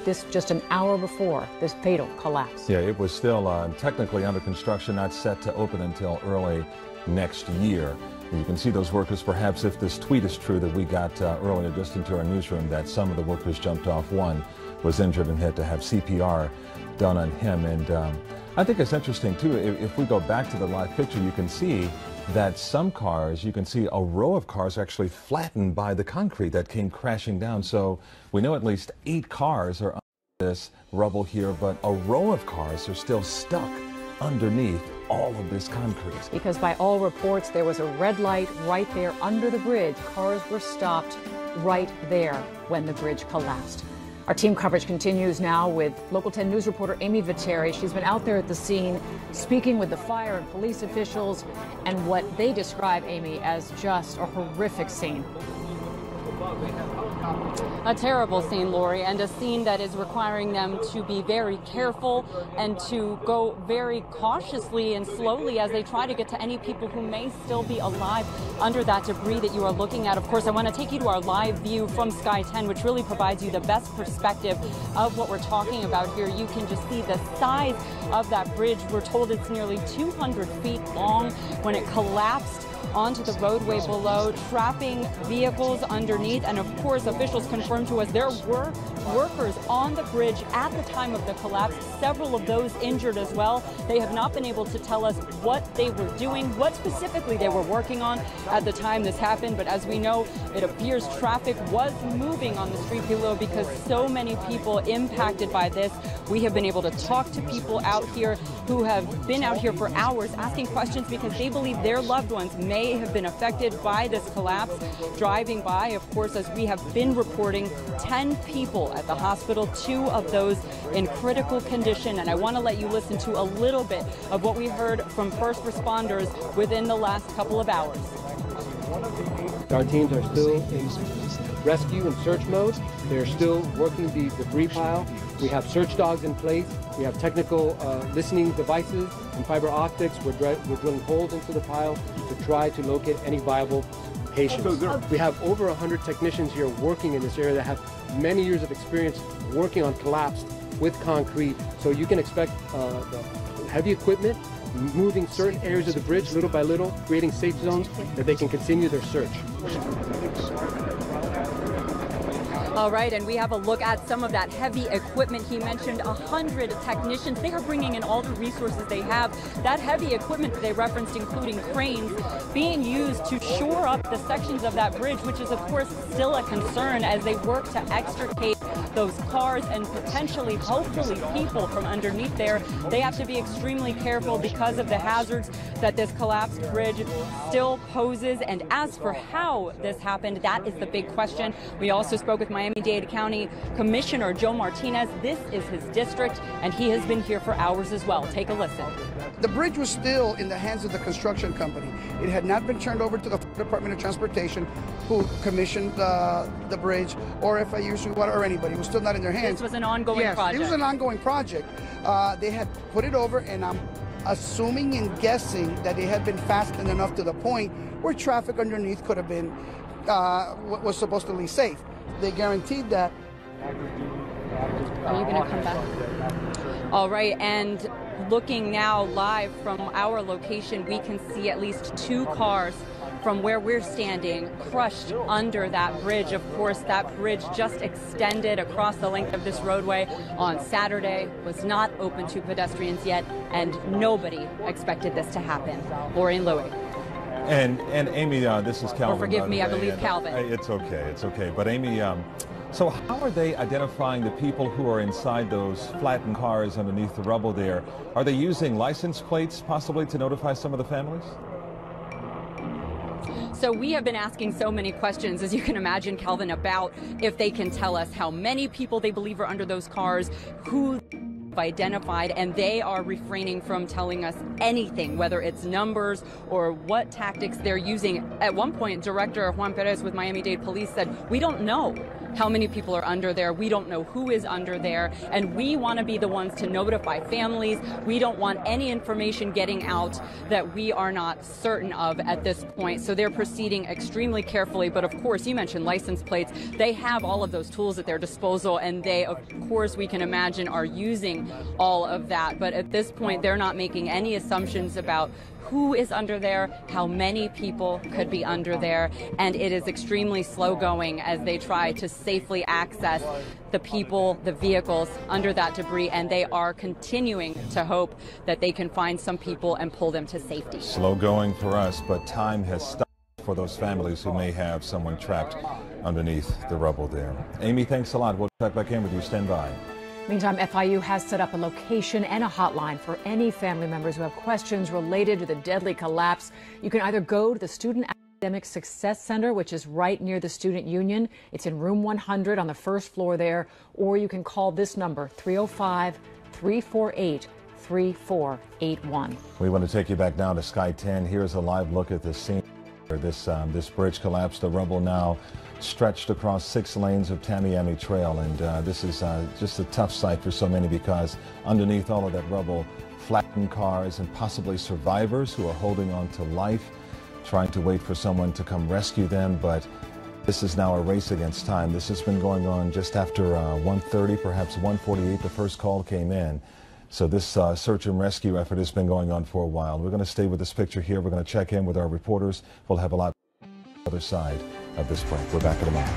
Speaker 2: This just an hour before this fatal collapse.
Speaker 14: Yeah, it was still technically under construction, not set to open until early next year. And you can see those workers, perhaps if this tweet is true that we got earlier just into our newsroom, that some of the workers jumped off. One was injured and had to have CPR done on him. And I think it's interesting too, if we go back to the live picture, you can see that some cars, you can see a row of cars actually flattened by the concrete that came crashing down. So we know at least 8 cars are under this rubble here, but a row of cars are still stuck underneath all of this concrete.
Speaker 2: Because by all reports, there was a red light right there under the bridge. Cars were stopped right there when the bridge collapsed. Our team coverage continues now with Local 10 News reporter Amy Viteri. She's been out there at the scene speaking with the fire and police officials and what they describe, Amy, as just a horrific scene.
Speaker 11: A terrible scene, Lori, and a scene that is requiring them to be very careful and to go very cautiously and slowly as they try to get to any people who may still be alive under that debris that you are looking at. Of course, I want to take you to our live view from Sky 10, which really provides you the best perspective of what we're talking about here. You can just see the size of that bridge. We're told it's nearly 200 feet long when it collapsed onto the roadway below, trapping vehicles underneath. And of course, officials confirmed to us there were workers on the bridge at the time of the collapse, several of those injured as well. They have not been able to tell us what they were doing, what specifically they were working on at the time this happened. But as we know, it appears traffic was moving on the street below because so many people impacted by this. We have been able to talk to people out here who have been out here for hours asking questions because they believe their loved ones may have been affected by this collapse. Driving by, of course, as we have been reporting, 10 people at the hospital, 2 of those in critical condition. And I want to let you listen to a little bit of what we heard from first responders within the last couple of hours.
Speaker 16: Our teams are still in rescue and search mode. They're still working the debris pile. We have search dogs in place. We have technical listening devices and fiber optics. We're drilling holes into the pile to try to locate any viable patients. We have over 100 technicians here working in this area that have many years of experience working on collapsed with concrete. So you can expect the heavy equipment moving certain areas of the bridge little by little, creating safe zones that they can continue their search.
Speaker 11: All right, and we have a look at some of that heavy equipment. He mentioned 100 technicians. They are bringing in all the resources they have. That heavy equipment that they referenced, including cranes, being used to shore up the sections of that bridge, which is, of course, still a concern as they work to extricate those cars and potentially, hopefully, people from underneath there. They have to be extremely careful because of the hazards that this collapsed bridge still poses. And as for how this happened, that is the big question. We also spoke with Miami-Dade County Commissioner Joe Martinez. This is his district, and he has been here for hours as well. Take a listen.
Speaker 20: The bridge was still in the hands of the construction company. It had not been turned over to the Department of Transportation, who commissioned the bridge, or FIU or anybody. It was still not in their hands.
Speaker 11: This was an ongoing project.
Speaker 20: It was an ongoing project. They had put it over, and I'm assuming and guessing that it had been fastened enough to the point where traffic underneath could have been, was supposed to be safe. They guaranteed that.
Speaker 11: Are you going to come back? All right, and looking now live from our location, we can see at least 2 cars from where we're standing crushed under that bridge. Of course, that bridge just extended across the length of this roadway on Saturday, was not open to pedestrians yet, and nobody expected this to happen. Lori and Louie.
Speaker 14: And Amy, this is Calvin.
Speaker 11: Or forgive me, I believe Calvin.
Speaker 14: It's okay. But Amy, so how are they identifying the people who are inside those flattened cars underneath the rubble there? Are they using license plates possibly to notify some of the families?
Speaker 11: So we have been asking so many questions, as you can imagine, Calvin, about if they can tell us how many people they believe are under those cars, who identified, and they are refraining from telling us anything, whether it's numbers or what tactics they're using. At one point, Director Juan Perez with Miami-Dade Police said, we don't know how many people are under there. We don't know who is under there, and we want to be the ones to notify families. We don't want any information getting out that we are not certain of at this point. So they're proceeding extremely carefully. But of course, you mentioned license plates. They have all of those tools at their disposal, and they, of course, we can imagine, are using all of that. But at this point, they're not making any assumptions about who is under there, how many people could be under there, and it is extremely slow going as they try to safely access the people, the vehicles under that debris, and they are continuing to hope that they can find some people and pull them to safety.
Speaker 14: Slow going for us, but time has stopped for those families who may have someone trapped underneath the rubble there. Amy, thanks a lot. We'll check back in with you. Stand by.
Speaker 2: Meantime, FIU has set up a location and a hotline for any family members who have questions related to the deadly collapse. You can either go to the Student Academic Success Center, which is right near the Student Union. It's in room 100 on the first floor there, or you can call this number, 305-348-3481.
Speaker 14: We want to take you back now to Sky 10. Here's a live look at the scene. This bridge collapsed. The rubble now stretched across 6 lanes of Tamiami Trail, and this is just a tough sight for so many, because underneath all of that rubble, flattened cars and possibly survivors who are holding on to life, trying to wait for someone to come rescue them. But this is now a race against time. This has been going on just after 1:30, perhaps 1:48. The first call came in. So this search and rescue effort has been going on for a while. We're going to stay with this picture here. We're going to check in with our reporters. We'll have a lot on the other side of this break. We're back in a moment.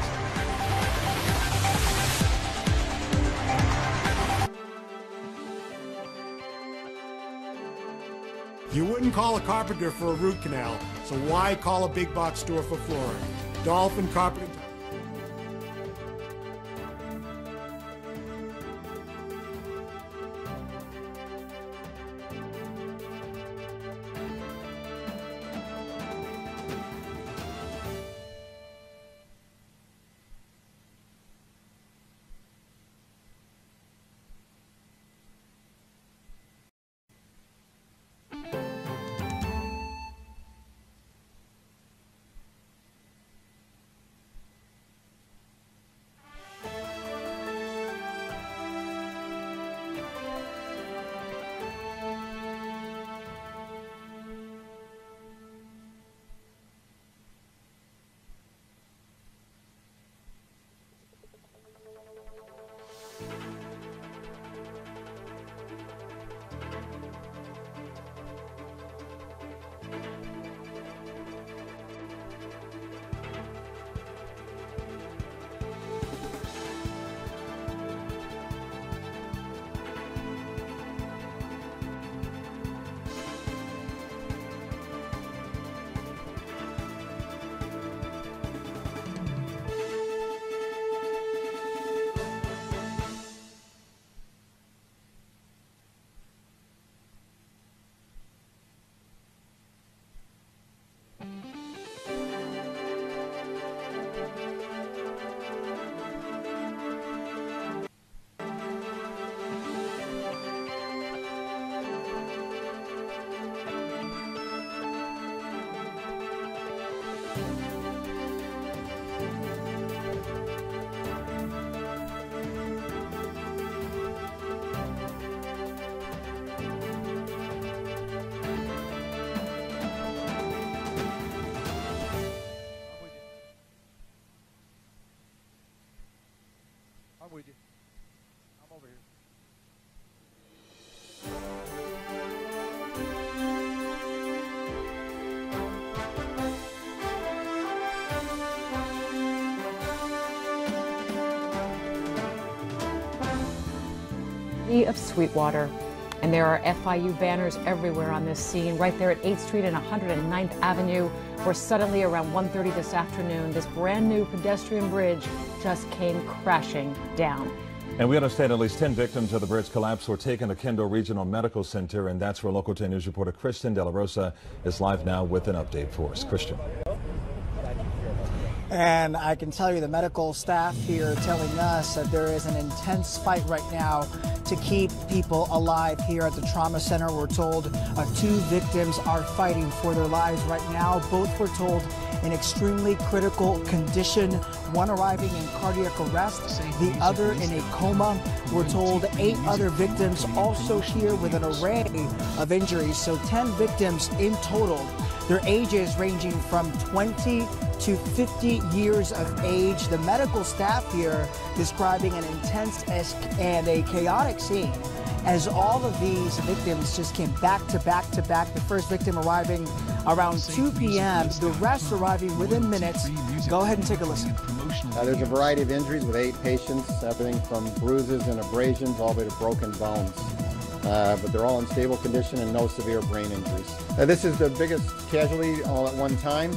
Speaker 21: You wouldn't call a carpenter for a root canal, so why call a big box store for flooring? Dolphin Carpenter.
Speaker 2: city of Sweetwater. And there are FIU banners everywhere on this scene, right there at 8th Street and 109th Avenue, where suddenly around 1:30 this afternoon, this brand new pedestrian bridge just came crashing down.
Speaker 14: And we understand at least 10 victims of the bridge collapse were taken to Kendall Regional Medical Center, and that's where Local 10 News reporter Christian De La Rosa is live now with an update for us. Christian.
Speaker 4: And I can tell you the medical staff here telling us that there is an intense fight right now to keep people alive here at the trauma center. We're told 2 victims are fighting for their lives right now. Both were told in extremely critical condition, one arriving in cardiac arrest, the other in a coma. We're told 8 other victims also here with an array of injuries. So 10 victims in total. Their ages ranging from 20 to 50 years of age. The medical staff here describing an intense and a chaotic scene as all of these victims just came back to back to back. The first victim arriving around 2 p.m., the rest arriving within minutes. Go ahead and take a listen.
Speaker 3: There's a variety of injuries with 8 patients, everything from bruises and abrasions all the way to broken bones. But they're all in stable condition and no severe brain injuries. This is the biggest casualty all at one time.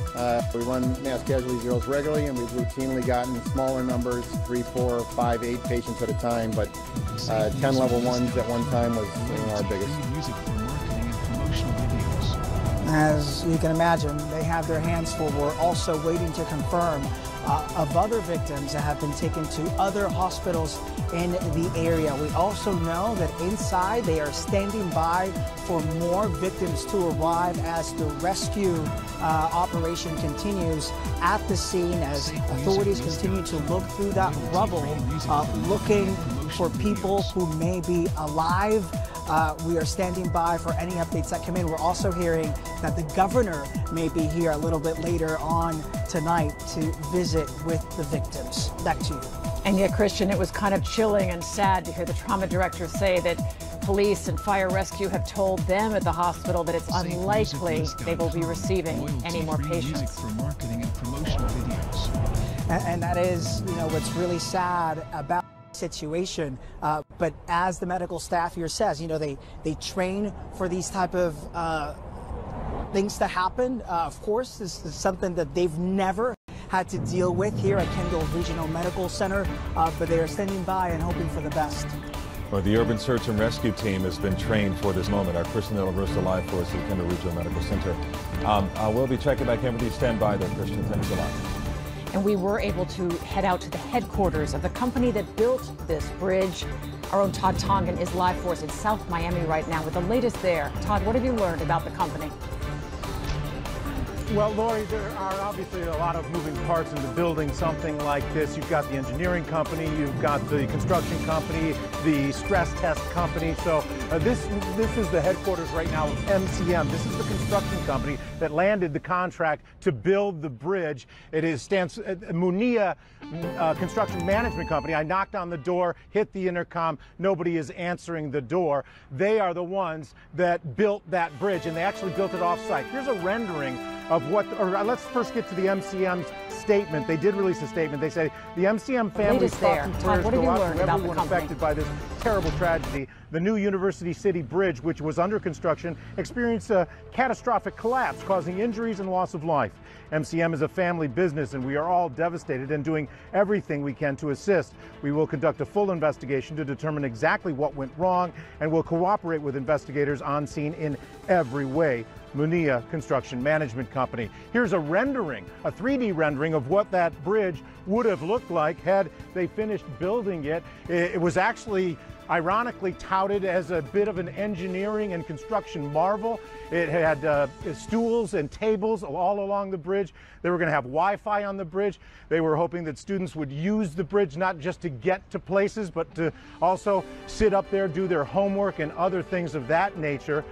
Speaker 3: We run mass casualty zeros regularly, and we've routinely gotten smaller numbers, 3, 4, 5, 8 patients at a time, but 10 level 1s at one time was our biggest.
Speaker 4: As you can imagine, they have their hands full. We're also waiting to confirm of other victims that have been taken to other hospitals in the area. We also know that inside they are standing by for more victims to arrive as the rescue operation continues at the scene, as authorities continue to look through that rubble, looking for people who may be alive. We are standing by for any updates that come in. We're also hearing that the governor may be here a little bit later on tonight to visit with the victims. Back to you.
Speaker 2: And yet, Christian, it was kind of chilling and sad to hear the trauma director say that police and fire rescue have told them at the hospital that it's unlikely they will be receiving any more patients.
Speaker 4: And that is, what's really sad about situation, but as the medical staff here says, they train for these type of things to happen. Of course, this is something that they've never had to deal with here at Kendall Regional Medical Center, but they are standing by and hoping for the best.
Speaker 14: Well, the Urban Search and Rescue Team has been trained for this moment. Our Christian De La Rosa live for us at Kendall Regional Medical Center. We'll be checking back in with you. Stand by there, Christian. Thanks a lot.
Speaker 2: And we were able to head out to the headquarters of the company that built this bridge. Our own Todd Tongan is live for us in South Miami right now with the latest there. Todd, what have you learned about the company?
Speaker 22: Well, Lori, there are obviously a lot of moving parts into building something like this. You've got the engineering company, you've got the construction company, the stress test company. So this is the headquarters right now of MCM. This is the construction company that landed the contract to build the bridge. It stands Munia Construction Management Company. I knocked on the door, hit the intercom. Nobody is answering the door. They are the ones that built that bridge, and they actually built it off-site. Here's a rendering of let's first get to the MCM's statement. They did release a statement. They say the MCM family's thoughts and prayers go out to everyone affected by this terrible tragedy. The new University City Bridge, which was under construction, experienced a catastrophic collapse, causing injuries and loss of life. MCM is a family business, and we are all devastated and doing everything we can to assist. We will conduct a full investigation to determine exactly what went wrong, and will cooperate with investigators on scene in every way. Munia Construction Management Company. Here's a rendering, a 3D rendering of what that bridge would have looked like had they finished building it. It was actually ironically touted as a bit of an engineering and construction marvel. It had stools and tables all along the bridge. They were going to have Wi-Fi on the bridge. They were hoping that students would use the bridge not just to get to places, but to also sit up there, do their homework and other things of that nature.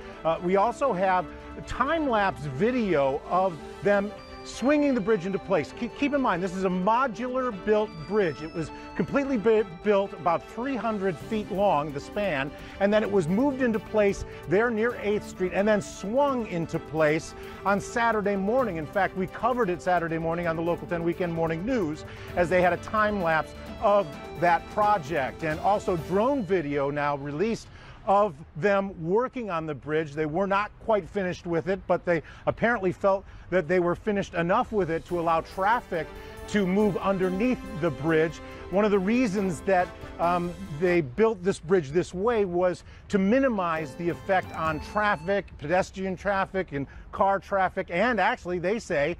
Speaker 22: We also have time-lapse video of them swinging the bridge into place. Keep in mind, this is a modular built bridge. It was completely built about 300 feet long, the span, and then it was moved into place there near 8th Street and then swung into place on Saturday morning. In fact, we covered it Saturday morning on the Local 10 Weekend Morning News as they had a time lapse of that project, and also drone video now released of them working on the bridge. They were not quite finished with it, but they apparently felt that they were finished enough with it to allow traffic to move underneath the bridge. One of the reasons that they built this bridge this way was to minimize the effect on traffic, pedestrian traffic and car traffic, and actually they say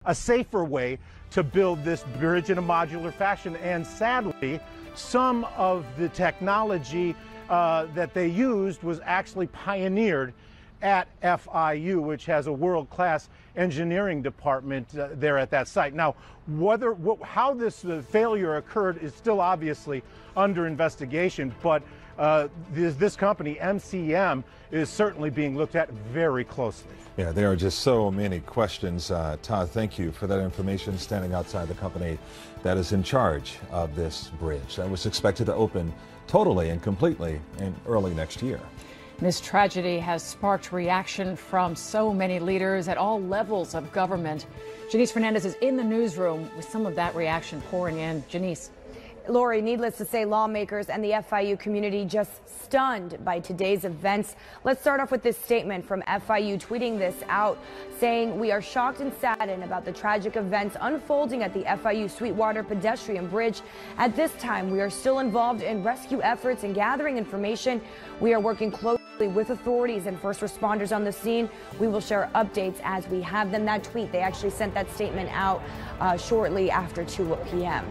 Speaker 22: a safer way to build this bridge in a modular fashion. And sadly, some of the technology that they used was actually pioneered at FIU, which has a world-class engineering department there at that site. Now, how this failure occurred is still obviously under investigation, but this company, MCM, is certainly being looked at very closely.
Speaker 14: Yeah, there are just so many questions. Todd, thank you for that information, standing outside the company that is in charge of this bridge that was expected to open totally and completely in early next year.
Speaker 2: This tragedy has sparked reaction from so many leaders at all levels of government. Janice Fernandez is in the newsroom with some of that reaction pouring in. Janice.
Speaker 5: Lori, needless to say, lawmakers and the FIU community just stunned by today's events. Let's start off with this statement from FIU tweeting this out, saying, "We are shocked and saddened about the tragic events unfolding at the FIU Sweetwater pedestrian bridge. At this time, we are still involved in rescue efforts and gathering information. We are working closely with authorities and first responders on the scene. We will share updates as we have them." That tweet, they actually sent that statement out shortly after 2 p.m.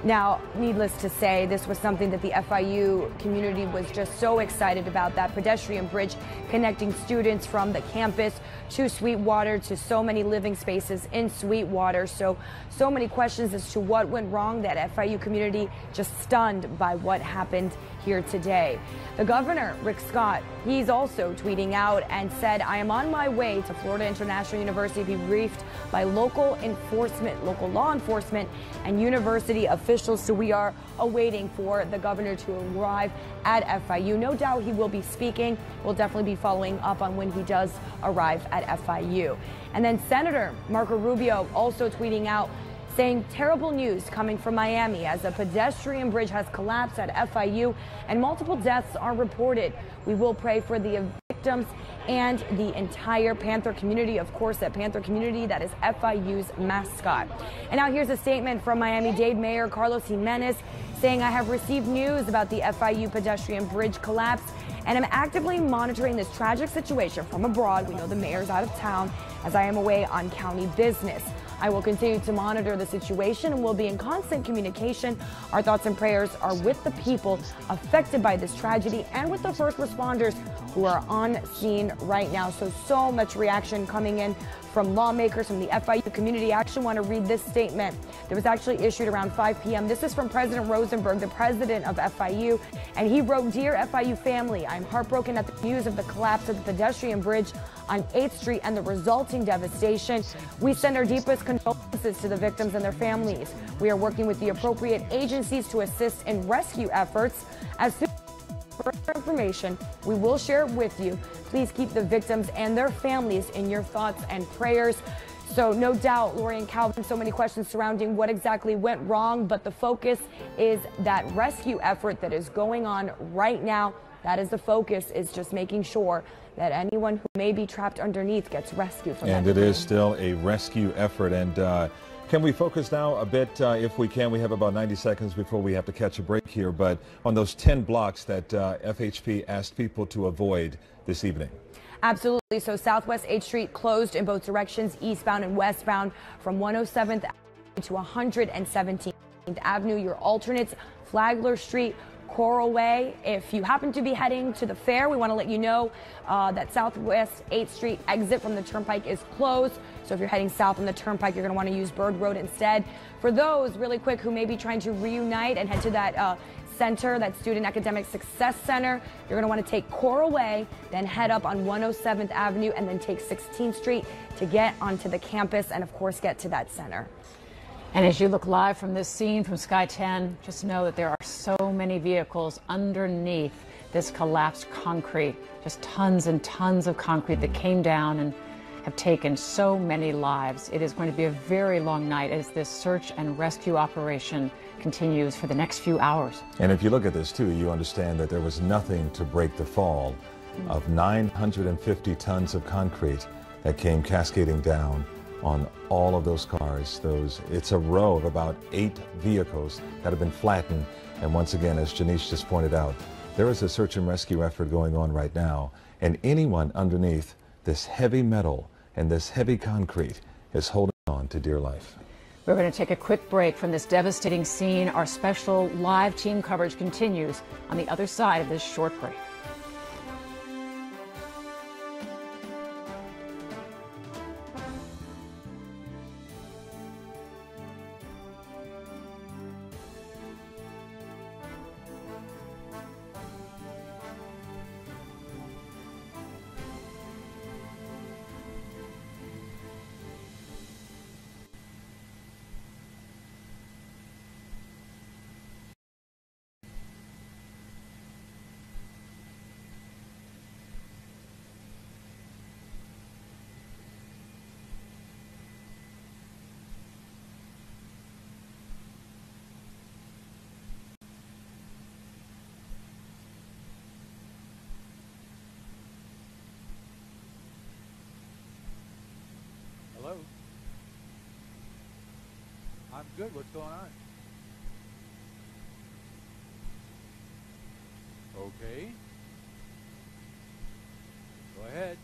Speaker 5: Now, needless to say, this was something that the FIU community was just so excited about, that pedestrian bridge connecting students from the campus to Sweetwater, to so many living spaces in Sweetwater. So many questions as to what went wrong. That FIU community just stunned by what happened here today. The governor, Rick Scott, he's also tweeting out and said, "I am on my way to Florida International University to be briefed by local law enforcement and university officials." So we are awaiting for the governor to arrive at FIU. No doubt he will be speaking. We'll definitely be following up on when he does arrive at FIU. And then Senator Marco Rubio also tweeting out, saying, "Terrible news coming from Miami as a pedestrian bridge has collapsed at FIU and multiple deaths are reported. We will pray for the victims and the entire Panther community." Of course, that Panther community, that is FIU's mascot. And now here's a statement from Miami-Dade Mayor Carlos Jimenez saying, "I have received news about the FIU pedestrian bridge collapse and I'm actively monitoring this tragic situation from abroad." We know the mayor's out of town, "as I am away on county business. I will continue to monitor the situation and will be in constant communication. Our thoughts and prayers are with the people affected by this tragedy and with the first responders who are on scene right now." So much reaction coming in from lawmakers, from the FIU community. I actually want to read this statement that was actually issued around 5 p.m. This is from President Rosenberg, the president of FIU, and he wrote, "Dear FIU family, I'm heartbroken at the news of the collapse of the pedestrian bridge on 8th Street and the resulting devastation. We send our deepest condolences to the victims and their families. We are working with the appropriate agencies to assist in rescue efforts. As soon as further information, we will share it with you. Please keep the victims and their families in your thoughts and prayers." So no doubt, Lori and Calvin, so many questions surrounding what exactly went wrong, but the focus is that rescue effort that is going on right now. That is the focus, is just making sure that anyone who may be trapped underneath gets rescued from that.
Speaker 14: And it is still a rescue effort. And can we focus now a bit, if we can? We have about 90 seconds before we have to catch a break here, but on those 10 blocks that FHP asked people to avoid this evening.
Speaker 5: Absolutely. So Southwest 8th Street closed in both directions, eastbound and westbound, from 107th Avenue to 117th Avenue. Your alternates, Flagler Street, Coral Way. If you happen to be heading to the fair, we want to let you know that Southwest 8th Street exit from the Turnpike is closed. So if you're heading south on the Turnpike, you're going to want to use Bird Road instead. For those, really quick, who may be trying to reunite and head to that Center, that Student Academic Success Center. You're going to want to take Coral Way, then head up on 107th Avenue, and then take 16th Street to get onto the campus and, of course, get to that center.
Speaker 2: And as you look live from this scene from Sky 10, just know that there are so many vehicles underneath this collapsed concrete, just tons and tons of concrete that came down and have taken so many lives. It is going to be a very long night as this search and rescue operation continues for the next few hours.
Speaker 14: And if you look at this too, you understand that there was nothing to break the fall of 950 tons of concrete that came cascading down on all of those cars. It's a row of about 8 vehicles that have been flattened. And once again, as Janice just pointed out, there is a search and rescue effort going on right now. And anyone underneath this heavy metal and this heavy concrete is holding on to dear life.
Speaker 2: We're going to take a quick break from this devastating scene. Our special live team coverage continues on the other side of this short break.
Speaker 13: Hello? I'm good. What's going on? Okay. Go ahead.